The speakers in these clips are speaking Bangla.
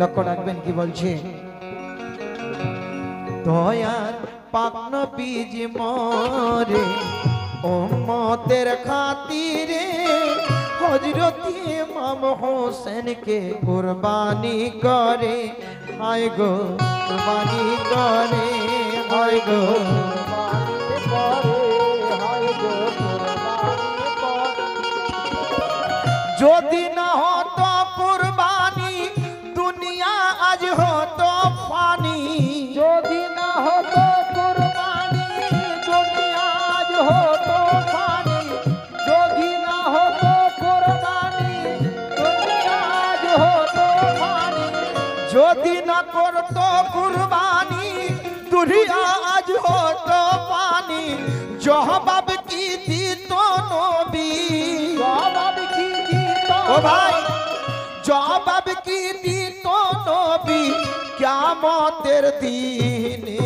লক্ষ্য রাখবেন কি বলছে, দয়ার পাক নবীজ মরে উম্মতের খাতিরে হযরত ইমাম হোসেন কে কুরবানি করে, হায় গো কুরবানি করে, হায় গো কুরবানি করে, হায় গো কুরবানি করে। যদি না হতো কুরবানি দুনিয়া আজ হতো ফানি, যদি না হতো কুরবানি দুনিয়া আজ হতো ফানি, যদি না হতো কুরবানি দুনিয়া আজ হতো ফানি, যদি না করতো কুরবানি দুনিয়া আজ হতো পানি। জবাব কি দিত নবী, জবাব কি দিত ও ভাই, জবাব কি দিত নবী কিয়ামতের দিনে।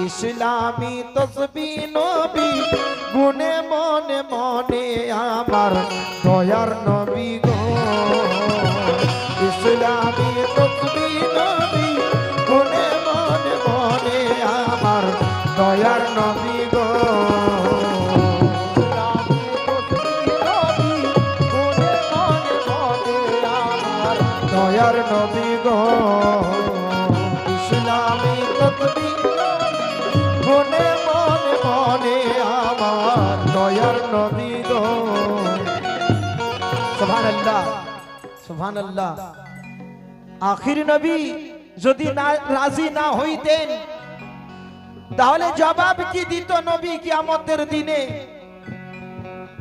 ইসলামী তসবিহ নবী গুনে মনে মনে আমার দয়ার নবী গো, ইসলামী তসবিহ নবী গুনে মনে মনে আমার দয়ার নবী গো, দয়ার নবী গো, ইসলামী তসবিহ গুনে মনে মনে আমার দয়ার নবী গো। সুবহানাল্লাহ সুবহানাল্লাহ। আখির নবী যদি না রাজি না হইতেন তাহলে জবাব কি দিত নবী কিয়ামতের দিনে?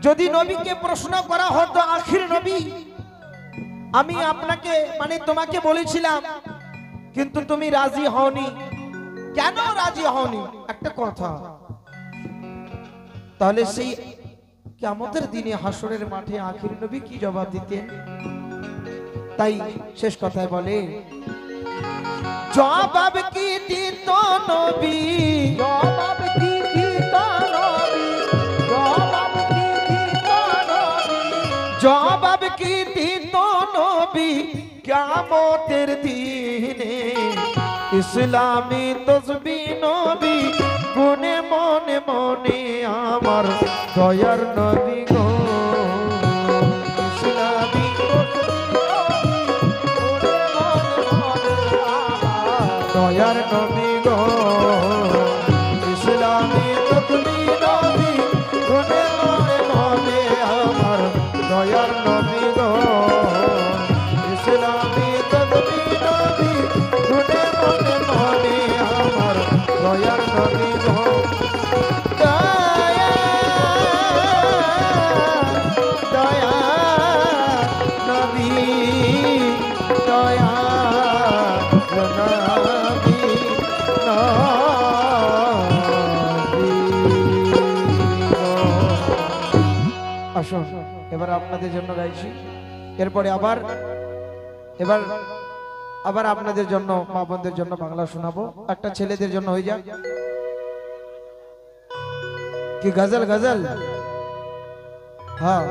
যদি নবীকে প্রশ্ন করা হতো, আখির নবী আমি আপনাকে মানে তোমাকে বলেছিলাম কিন্তু তুমি রাজি হওনি, কেন রাজি হওনি একটা কথা, তাহলে সেই কিয়ামতের দিনে হাসরের মাঠে আখির নবী কি জবাব দিতেন? তাই শেষ কথায় বলে, জবাব কি দিত নবী, জবাব কি দিত নবী, জবাব কি দিত নবী, জবাব কি দিত নবী কিয়ামতের দিনে। ইসলামী তসবিহ নবী গুনে মনে মনে আমার দয়ার নবী গো, ইসলামী দয়ার নবী গো, ইসলামী তসবিহ নবী গুনে মনে মনে আমার দয়ার নবী গো, ইসলামী তসবিহ নবী গুনে মনে মনে আমার দয়ার নবী গো, দয়া দয়া নবী, দয়া নবী, আসুন এবার আপনাদের জন্য গাইছি, এরপরে আবার আপনাদের জন্য মা বোনদের জন্য বাংলা শোনাবো, একটা ছেলেদের জন্য হয়ে যাক কি গজল গজল, হ্যাঁ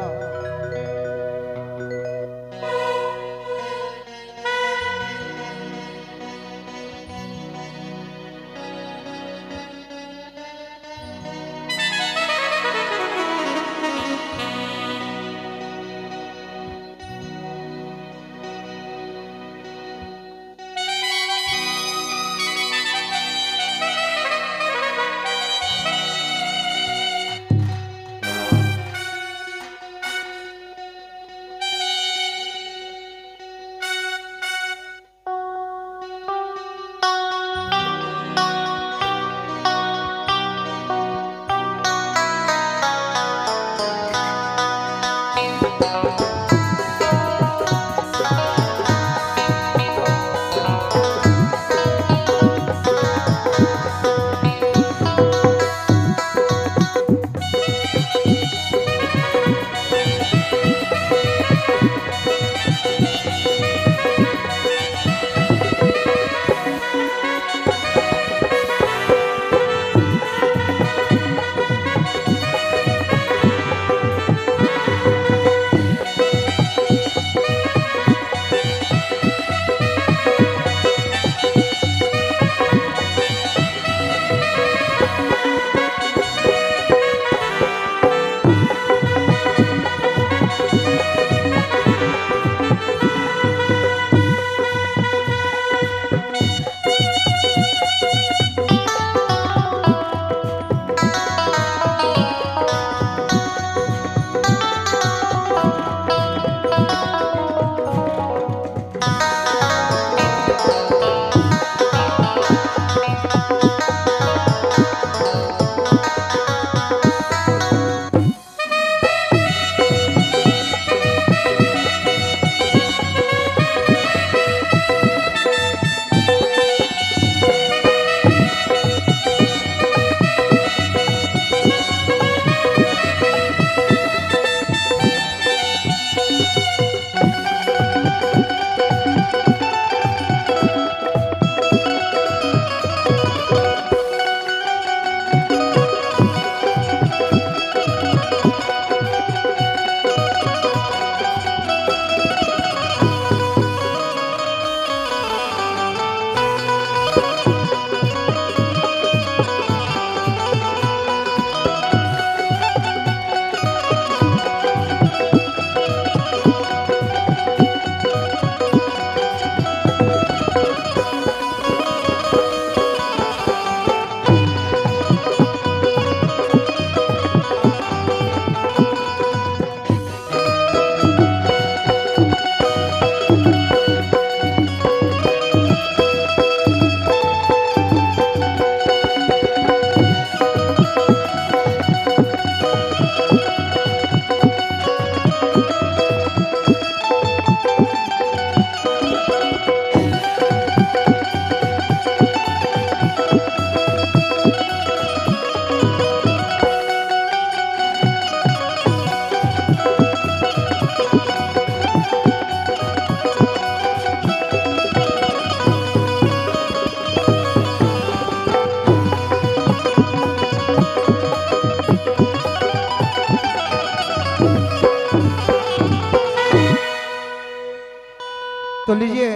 तो लीजिए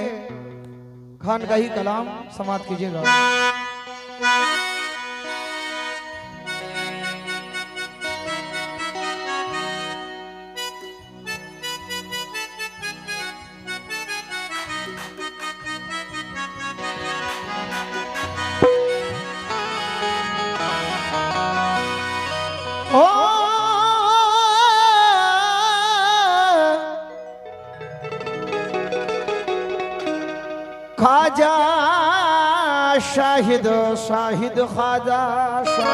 खानगाही कलाम समाप्त कीजिएगा। ख्वाजा शाहिद शाहिद ख्वाजा शाहिद